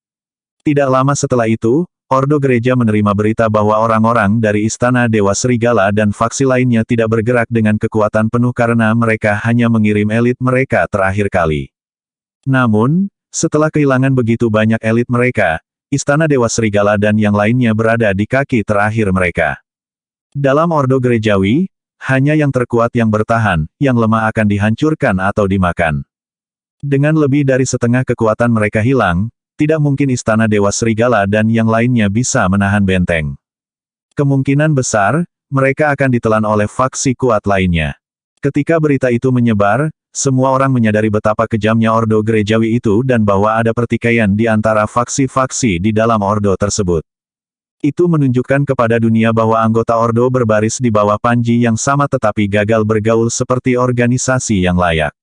Speaker 1: Tidak lama setelah itu, Ordo Gereja menerima berita bahwa orang-orang dari Istana Dewa Serigala dan faksi lainnya tidak bergerak dengan kekuatan penuh karena mereka hanya mengirim elit mereka terakhir kali. Namun, setelah kehilangan begitu banyak elit mereka, Istana Dewa Serigala dan yang lainnya berada di kaki terakhir mereka. Dalam Ordo Gerejawi, hanya yang terkuat yang bertahan, yang lemah akan dihancurkan atau dimakan. Dengan lebih dari setengah kekuatan mereka hilang, tidak mungkin Istana Dewa Serigala dan yang lainnya bisa menahan benteng. Kemungkinan besar, mereka akan ditelan oleh faksi kuat lainnya. Ketika berita itu menyebar, semua orang menyadari betapa kejamnya Ordo Gerejawi itu dan bahwa ada pertikaian di antara faksi-faksi di dalam Ordo tersebut. Itu menunjukkan kepada dunia bahwa anggota Ordo berbaris di bawah panji yang sama tetapi gagal bergaul seperti organisasi yang layak.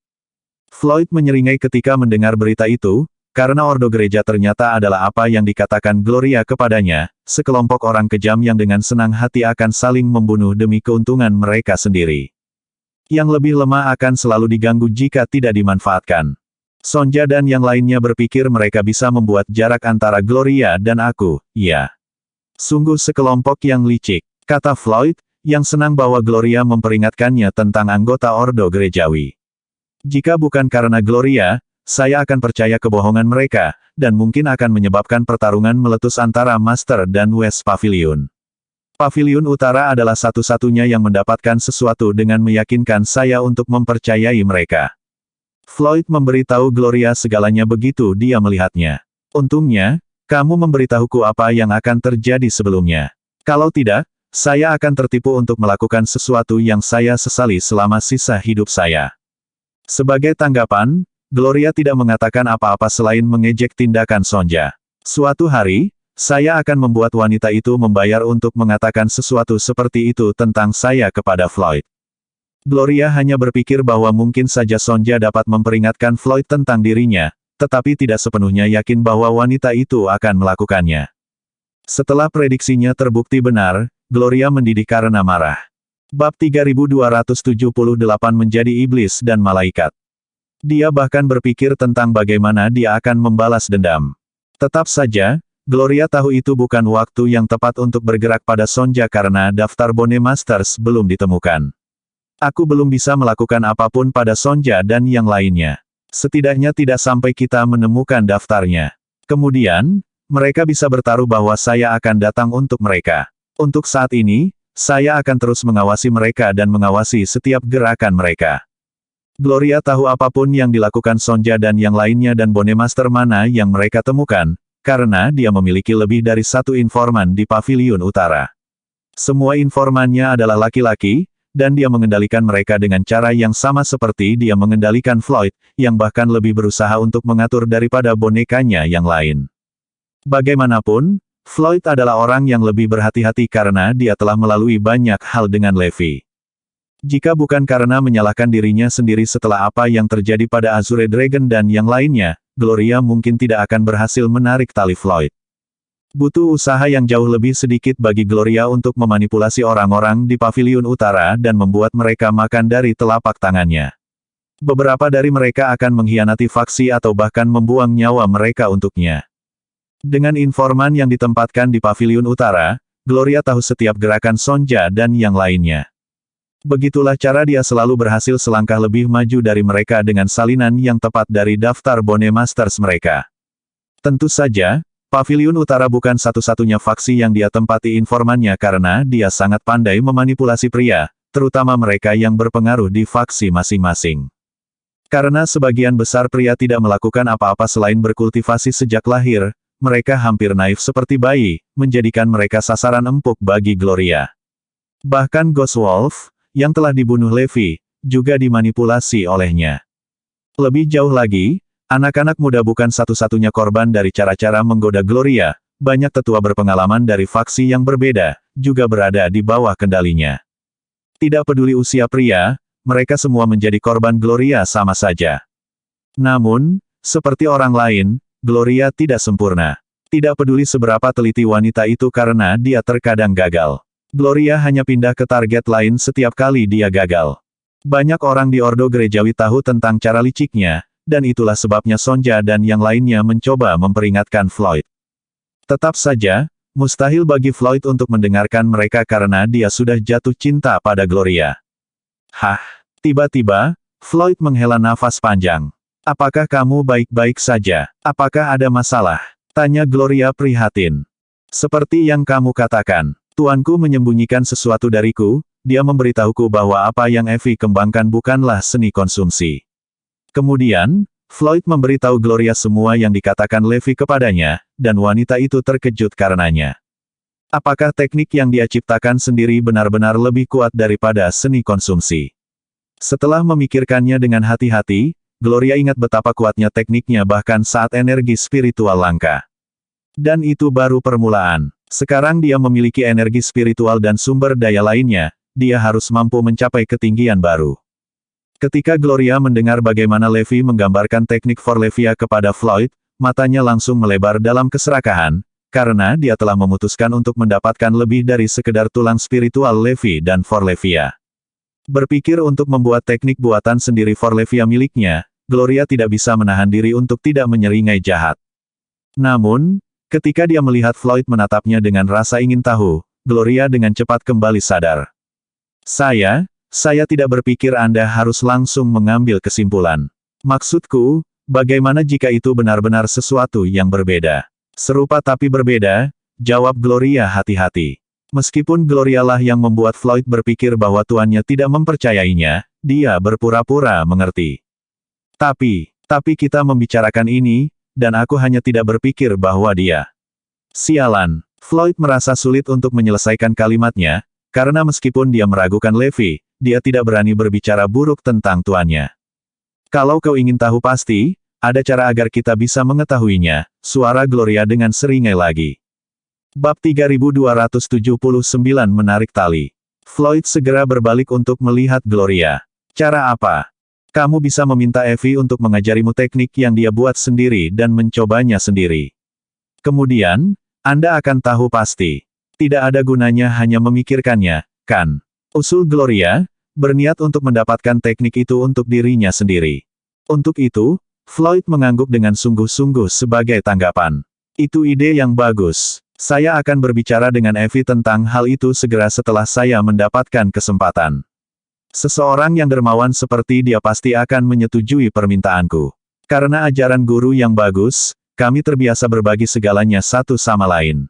Speaker 1: Floyd menyeringai ketika mendengar berita itu, karena Ordo Gereja ternyata adalah apa yang dikatakan Gloria kepadanya, sekelompok orang kejam yang dengan senang hati akan saling membunuh demi keuntungan mereka sendiri. Yang lebih lemah akan selalu diganggu jika tidak dimanfaatkan. Sonja dan yang lainnya berpikir mereka bisa membuat jarak antara Gloria dan aku, ya. Sungguh sekelompok yang licik, kata Floyd, yang senang bahwa Gloria memperingatkannya tentang anggota Ordo Gerejawi. Jika bukan karena Gloria, saya akan percaya kebohongan mereka, dan mungkin akan menyebabkan pertarungan meletus antara Master dan West Pavilion. Pavilion Utara adalah satu-satunya yang mendapatkan sesuatu dengan meyakinkan saya untuk mempercayai mereka. Floyd memberitahu Gloria segalanya begitu dia melihatnya. Untungnya, kamu memberitahuku apa yang akan terjadi sebelumnya. Kalau tidak, saya akan tertipu untuk melakukan sesuatu yang saya sesali selama sisa hidup saya. Sebagai tanggapan, Gloria tidak mengatakan apa-apa selain mengejek tindakan Sonja. Suatu hari, saya akan membuat wanita itu membayar untuk mengatakan sesuatu seperti itu tentang saya kepada Floyd. Gloria hanya berpikir bahwa mungkin saja Sonja dapat memperingatkan Floyd tentang dirinya, tetapi tidak sepenuhnya yakin bahwa wanita itu akan melakukannya. Setelah prediksinya terbukti benar, Gloria mendidih karena marah. Bab 3278 menjadi iblis dan malaikat. Dia bahkan berpikir tentang bagaimana dia akan membalas dendam. Tetap saja, Gloria tahu itu bukan waktu yang tepat untuk bergerak pada Sonja karena daftar Bone Masters belum ditemukan. Aku belum bisa melakukan apapun pada Sonja dan yang lainnya. Setidaknya tidak sampai kita menemukan daftarnya. Kemudian, mereka bisa bertaruh bahwa saya akan datang untuk mereka. Untuk saat ini, saya akan terus mengawasi mereka dan mengawasi setiap gerakan mereka. Gloria tahu apapun yang dilakukan Sonja dan yang lainnya dan Bone Master mana yang mereka temukan, karena dia memiliki lebih dari satu informan di Paviliun Utara. Semua informannya adalah laki-laki, dan dia mengendalikan mereka dengan cara yang sama seperti dia mengendalikan Floyd, yang bahkan lebih berusaha untuk mengatur daripada bonekanya yang lain. Bagaimanapun, Floyd adalah orang yang lebih berhati-hati karena dia telah melalui banyak hal dengan Levi. Jika bukan karena menyalahkan dirinya sendiri setelah apa yang terjadi pada Azure Dragon dan yang lainnya, Gloria mungkin tidak akan berhasil menarik tali Floyd. Butuh usaha yang jauh lebih sedikit bagi Gloria untuk memanipulasi orang-orang di Paviliun Utara dan membuat mereka makan dari telapak tangannya. Beberapa dari mereka akan mengkhianati faksi atau bahkan membuang nyawa mereka untuknya. Dengan informan yang ditempatkan di Paviliun Utara, Gloria tahu setiap gerakan Sonja dan yang lainnya. Begitulah cara dia selalu berhasil selangkah lebih maju dari mereka dengan salinan yang tepat dari daftar Bone Masters mereka. Tentu saja, Paviliun Utara bukan satu-satunya faksi yang dia tempati informannya karena dia sangat pandai memanipulasi pria, terutama mereka yang berpengaruh di faksi masing-masing. Karena sebagian besar pria tidak melakukan apa-apa selain berkultivasi sejak lahir, mereka hampir naif seperti bayi, menjadikan mereka sasaran empuk bagi Gloria. Bahkan Ghost Wolf, yang telah dibunuh Levi, juga dimanipulasi olehnya. Lebih jauh lagi, anak-anak muda bukan satu-satunya korban dari cara-cara menggoda Gloria, banyak tetua berpengalaman dari faksi yang berbeda, juga berada di bawah kendalinya. Tidak peduli usia pria, mereka semua menjadi korban Gloria sama saja. Namun, seperti orang lain, Gloria tidak sempurna. Tidak peduli seberapa teliti wanita itu karena dia terkadang gagal. Gloria hanya pindah ke target lain setiap kali dia gagal. Banyak orang di Ordo Gerejawi tahu tentang cara liciknya, dan itulah sebabnya Sonja dan yang lainnya mencoba memperingatkan Floyd. Tetap saja, mustahil bagi Floyd untuk mendengarkan mereka karena dia sudah jatuh cinta pada Gloria. Hah? Tiba-tiba, Floyd menghela nafas panjang. Apakah kamu baik-baik saja? Apakah ada masalah? Tanya Gloria prihatin. Seperti yang kamu katakan. Tuanku menyembunyikan sesuatu dariku, dia memberitahuku bahwa apa yang Evie kembangkan bukanlah seni konsumsi. Kemudian, Floyd memberitahu Gloria semua yang dikatakan Levi kepadanya, dan wanita itu terkejut karenanya. Apakah teknik yang dia ciptakan sendiri benar-benar lebih kuat daripada seni konsumsi? Setelah memikirkannya dengan hati-hati, Gloria ingat betapa kuatnya tekniknya bahkan saat energi spiritual langka. Dan itu baru permulaan. Sekarang dia memiliki energi spiritual dan sumber daya lainnya, dia harus mampu mencapai ketinggian baru. Ketika Gloria mendengar bagaimana Levi menggambarkan teknik Forlevia kepada Floyd, matanya langsung melebar dalam keserakahan, karena dia telah memutuskan untuk mendapatkan lebih dari sekedar tulang spiritual Levi dan Forlevia. Berpikir untuk membuat teknik buatan sendiri Forlevia miliknya, Gloria tidak bisa menahan diri untuk tidak menyeringai jahat. Namun, ketika dia melihat Floyd menatapnya dengan rasa ingin tahu, Gloria dengan cepat kembali sadar. Saya tidak berpikir Anda harus langsung mengambil kesimpulan. Maksudku, bagaimana jika itu benar-benar sesuatu yang berbeda? Serupa tapi berbeda, jawab Gloria hati-hati. Meskipun Glorialah yang membuat Floyd berpikir bahwa tuannya tidak mempercayainya, dia berpura-pura mengerti. Tapi kita membicarakan ini, dan aku hanya tidak berpikir bahwa dia. Sialan, Floyd merasa sulit untuk menyelesaikan kalimatnya, karena meskipun dia meragukan Levi, dia tidak berani berbicara buruk tentang tuannya. Kalau kau ingin tahu pasti, ada cara agar kita bisa mengetahuinya, suara Gloria dengan seringai lagi. Bab 3279 menarik tali. Floyd segera berbalik untuk melihat Gloria. Cara apa? Kamu bisa meminta Evie untuk mengajarimu teknik yang dia buat sendiri dan mencobanya sendiri. Kemudian, Anda akan tahu pasti. Tidak ada gunanya hanya memikirkannya, kan? Usul Gloria, berniat untuk mendapatkan teknik itu untuk dirinya sendiri. Untuk itu, Floyd mengangguk dengan sungguh-sungguh sebagai tanggapan. Itu ide yang bagus. Saya akan berbicara dengan Evie tentang hal itu segera setelah saya mendapatkan kesempatan. Seseorang yang dermawan seperti dia pasti akan menyetujui permintaanku. Karena ajaran guru yang bagus, kami terbiasa berbagi segalanya satu sama lain.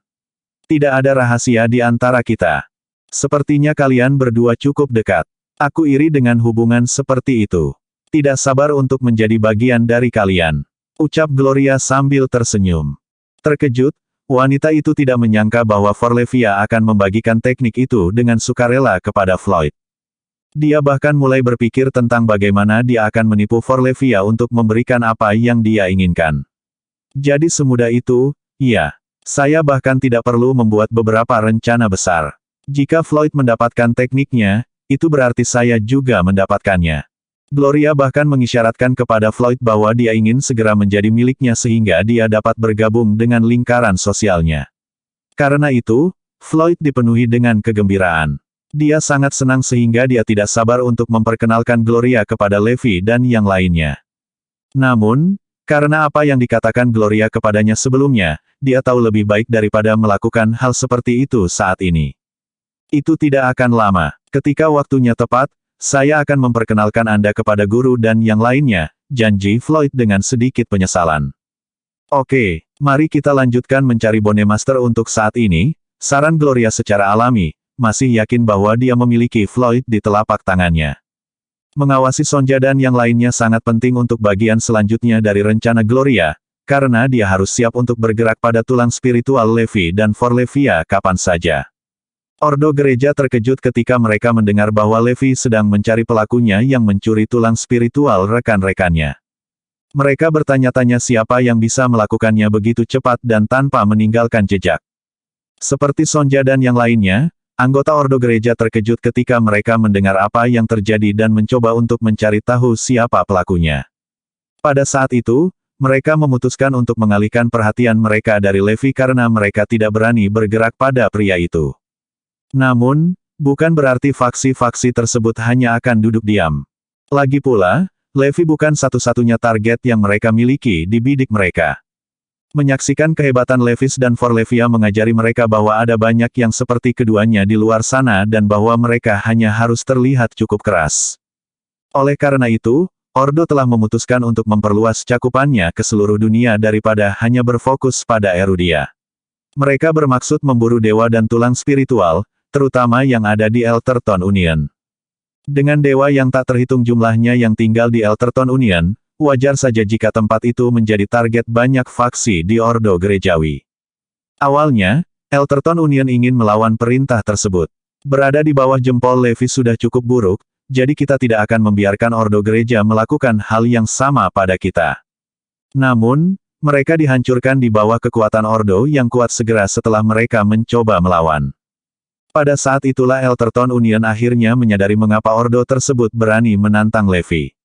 Speaker 1: Tidak ada rahasia di antara kita. Sepertinya kalian berdua cukup dekat. Aku iri dengan hubungan seperti itu. Tidak sabar untuk menjadi bagian dari kalian. Ucap Gloria sambil tersenyum. Terkejut, wanita itu tidak menyangka bahwa Forlevia akan membagikan teknik itu dengan sukarela kepada Floyd. Dia bahkan mulai berpikir tentang bagaimana dia akan menipu Forlevia untuk memberikan apa yang dia inginkan. Jadi semudah itu, ya. Saya bahkan tidak perlu membuat beberapa rencana besar. Jika Floyd mendapatkan tekniknya, itu berarti saya juga mendapatkannya. Gloria bahkan mengisyaratkan kepada Floyd bahwa dia ingin segera menjadi miliknya sehingga dia dapat bergabung dengan lingkaran sosialnya. Karena itu, Floyd dipenuhi dengan kegembiraan. Dia sangat senang sehingga dia tidak sabar untuk memperkenalkan Gloria kepada Levi dan yang lainnya. Namun, karena apa yang dikatakan Gloria kepadanya sebelumnya, dia tahu lebih baik daripada melakukan hal seperti itu saat ini. Itu tidak akan lama. Ketika waktunya tepat, saya akan memperkenalkan Anda kepada guru dan yang lainnya, janji Floyd dengan sedikit penyesalan. Oke, mari kita lanjutkan mencari Bone Master untuk saat ini, saran Gloria secara alami. Masih yakin bahwa dia memiliki Floyd di telapak tangannya. Mengawasi Sonja dan yang lainnya sangat penting untuk bagian selanjutnya dari rencana Gloria, karena dia harus siap untuk bergerak pada tulang spiritual Levi dan Forlevia kapan saja. Ordo gereja terkejut ketika mereka mendengar bahwa Levi sedang mencari pelakunya yang mencuri tulang spiritual rekan-rekannya. Mereka bertanya-tanya siapa yang bisa melakukannya begitu cepat dan tanpa meninggalkan jejak. Seperti Sonja dan yang lainnya, anggota Ordo Gereja terkejut ketika mereka mendengar apa yang terjadi dan mencoba untuk mencari tahu siapa pelakunya. Pada saat itu, mereka memutuskan untuk mengalihkan perhatian mereka dari Levi karena mereka tidak berani bergerak pada pria itu. Namun, bukan berarti faksi-faksi tersebut hanya akan duduk diam. Lagi pula, Levi bukan satu-satunya target yang mereka miliki di bidik mereka. Menyaksikan kehebatan Levis dan Forlevia mengajari mereka bahwa ada banyak yang seperti keduanya di luar sana dan bahwa mereka hanya harus terlihat cukup keras. Oleh karena itu, Ordo telah memutuskan untuk memperluas cakupannya ke seluruh dunia daripada hanya berfokus pada Erudia. Mereka bermaksud memburu dewa dan tulang spiritual, terutama yang ada di Elterton Union. Dengan dewa yang tak terhitung jumlahnya yang tinggal di Elterton Union, wajar saja jika tempat itu menjadi target banyak faksi di Ordo Gerejawi. Awalnya, Elterton Union ingin melawan perintah tersebut. Berada di bawah jempol Levi sudah cukup buruk, jadi kita tidak akan membiarkan Ordo Gereja melakukan hal yang sama pada kita. Namun, mereka dihancurkan di bawah kekuatan Ordo yang kuat segera setelah mereka mencoba melawan. Pada saat itulah Elterton Union akhirnya menyadari mengapa Ordo tersebut berani menantang Levi.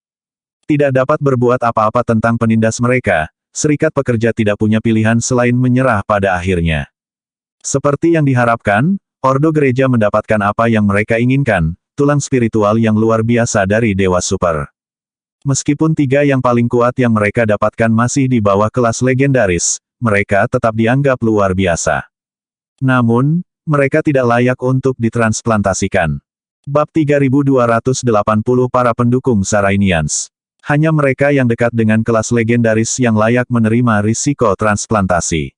Speaker 1: Tidak dapat berbuat apa-apa tentang penindas mereka, serikat pekerja tidak punya pilihan selain menyerah pada akhirnya. Seperti yang diharapkan, Ordo Gereja mendapatkan apa yang mereka inginkan, tulang spiritual yang luar biasa dari Dewa Super. Meskipun tiga yang paling kuat yang mereka dapatkan masih di bawah kelas legendaris, mereka tetap dianggap luar biasa. Namun, mereka tidak layak untuk ditransplantasikan. Bab 3280 Para pendukung Sarainians. Hanya mereka yang dekat dengan kelas legendaris yang layak menerima risiko transplantasi.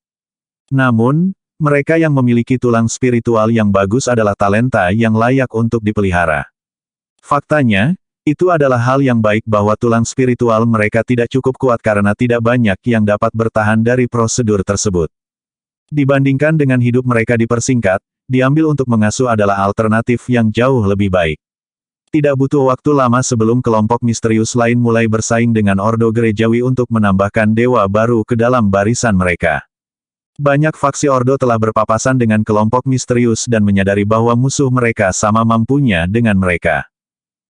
Speaker 1: Namun, mereka yang memiliki tulang spiritual yang bagus adalah talenta yang layak untuk dipelihara. Faktanya, itu adalah hal yang baik bahwa tulang spiritual mereka tidak cukup kuat karena tidak banyak yang dapat bertahan dari prosedur tersebut. Dibandingkan dengan hidup mereka dipersingkat, diambil untuk mengasuh adalah alternatif yang jauh lebih baik. Tidak butuh waktu lama sebelum kelompok misterius lain mulai bersaing dengan Ordo Gerejawi untuk menambahkan dewa baru ke dalam barisan mereka. Banyak faksi Ordo telah berpapasan dengan kelompok misterius dan menyadari bahwa musuh mereka sama mampunya dengan mereka.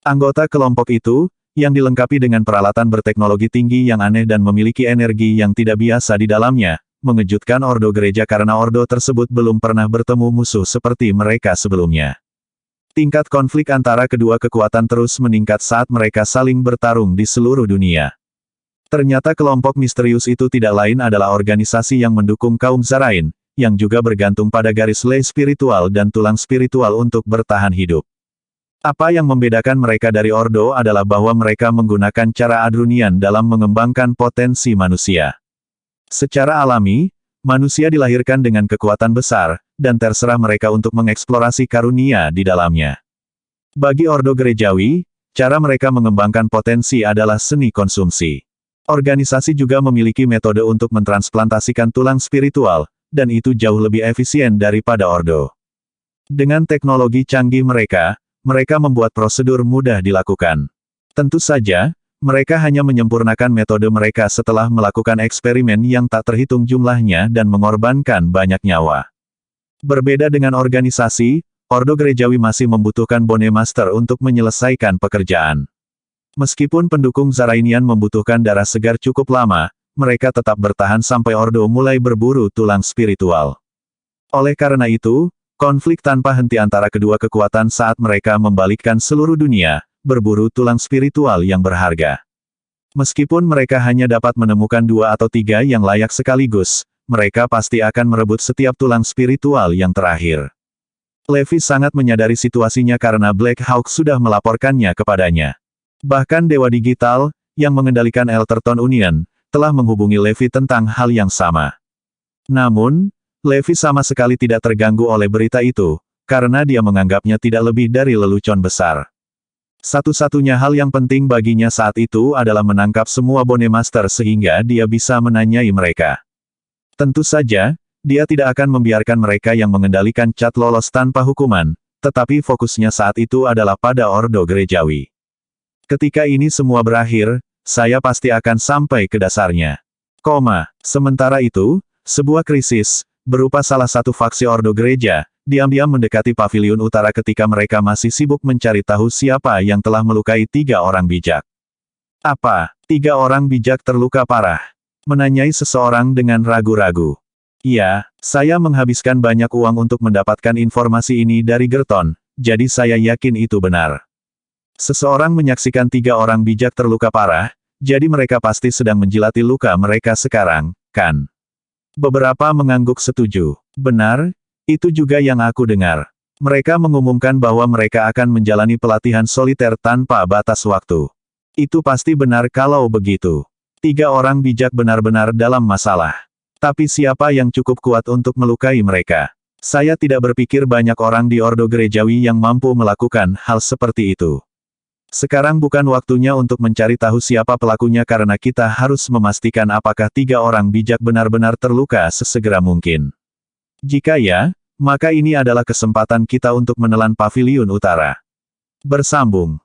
Speaker 1: Anggota kelompok itu, yang dilengkapi dengan peralatan berteknologi tinggi yang aneh dan memiliki energi yang tidak biasa di dalamnya, mengejutkan Ordo Gereja karena Ordo tersebut belum pernah bertemu musuh seperti mereka sebelumnya. Tingkat konflik antara kedua kekuatan terus meningkat saat mereka saling bertarung di seluruh dunia. Ternyata kelompok misterius itu tidak lain adalah organisasi yang mendukung kaum Zarain, yang juga bergantung pada garis lei spiritual dan tulang spiritual untuk bertahan hidup. Apa yang membedakan mereka dari Ordo adalah bahwa mereka menggunakan cara Adrunian dalam mengembangkan potensi manusia. Secara alami, manusia dilahirkan dengan kekuatan besar, dan terserah mereka untuk mengeksplorasi karunia di dalamnya. Bagi Ordo Gerejawi, cara mereka mengembangkan potensi adalah seni konsumsi. Organisasi juga memiliki metode untuk mentransplantasikan tulang spiritual, dan itu jauh lebih efisien daripada Ordo. Dengan teknologi canggih mereka membuat prosedur mudah dilakukan. Tentu saja, mereka hanya menyempurnakan metode mereka setelah melakukan eksperimen yang tak terhitung jumlahnya dan mengorbankan banyak nyawa. Berbeda dengan organisasi, Ordo Gerejawi masih membutuhkan Bone Master untuk menyelesaikan pekerjaan. Meskipun pendukung Zarainian membutuhkan darah segar cukup lama, mereka tetap bertahan sampai Ordo mulai berburu tulang spiritual. Oleh karena itu, konflik tanpa henti antara kedua kekuatan saat mereka membalikkan seluruh dunia, berburu tulang spiritual yang berharga. Meskipun mereka hanya dapat menemukan 2 atau 3 yang layak sekaligus, mereka pasti akan merebut setiap tulang spiritual yang terakhir. Levi sangat menyadari situasinya karena Black Hawk sudah melaporkannya kepadanya. Bahkan Dewa Digital, yang mengendalikan Elterton Union, telah menghubungi Levi tentang hal yang sama. Namun, Levi sama sekali tidak terganggu oleh berita itu, karena dia menganggapnya tidak lebih dari lelucon besar. Satu-satunya hal yang penting baginya saat itu adalah menangkap semua Bone Master sehingga dia bisa menanyai mereka. Tentu saja, dia tidak akan membiarkan mereka yang mengendalikan Cat lolos tanpa hukuman, tetapi fokusnya saat itu adalah pada Ordo Gerejawi. Ketika ini semua berakhir, saya pasti akan sampai ke dasarnya. Sementara itu, sebuah krisis, berupa salah satu faksi Ordo Gereja, diam-diam mendekati Paviliun Utara ketika mereka masih sibuk mencari tahu siapa yang telah melukai 3 orang bijak. Apa? 3 orang bijak terluka parah? Menanyai seseorang dengan ragu-ragu. Ya, saya menghabiskan banyak uang untuk mendapatkan informasi ini dari Gerton, jadi saya yakin itu benar. Seseorang menyaksikan 3 orang bijak terluka parah, jadi mereka pasti sedang menjilati luka mereka sekarang, kan? Beberapa mengangguk setuju. Benar, itu juga yang aku dengar. Mereka mengumumkan bahwa mereka akan menjalani pelatihan soliter tanpa batas waktu. Itu pasti benar kalau begitu. 3 orang bijak benar-benar dalam masalah. Tapi siapa yang cukup kuat untuk melukai mereka? Saya tidak berpikir banyak orang di Ordo Gerejawi yang mampu melakukan hal seperti itu. Sekarang bukan waktunya untuk mencari tahu siapa pelakunya karena kita harus memastikan apakah 3 orang bijak benar-benar terluka sesegera mungkin. Jika ya, maka ini adalah kesempatan kita untuk menelan Paviliun Utara. Bersambung.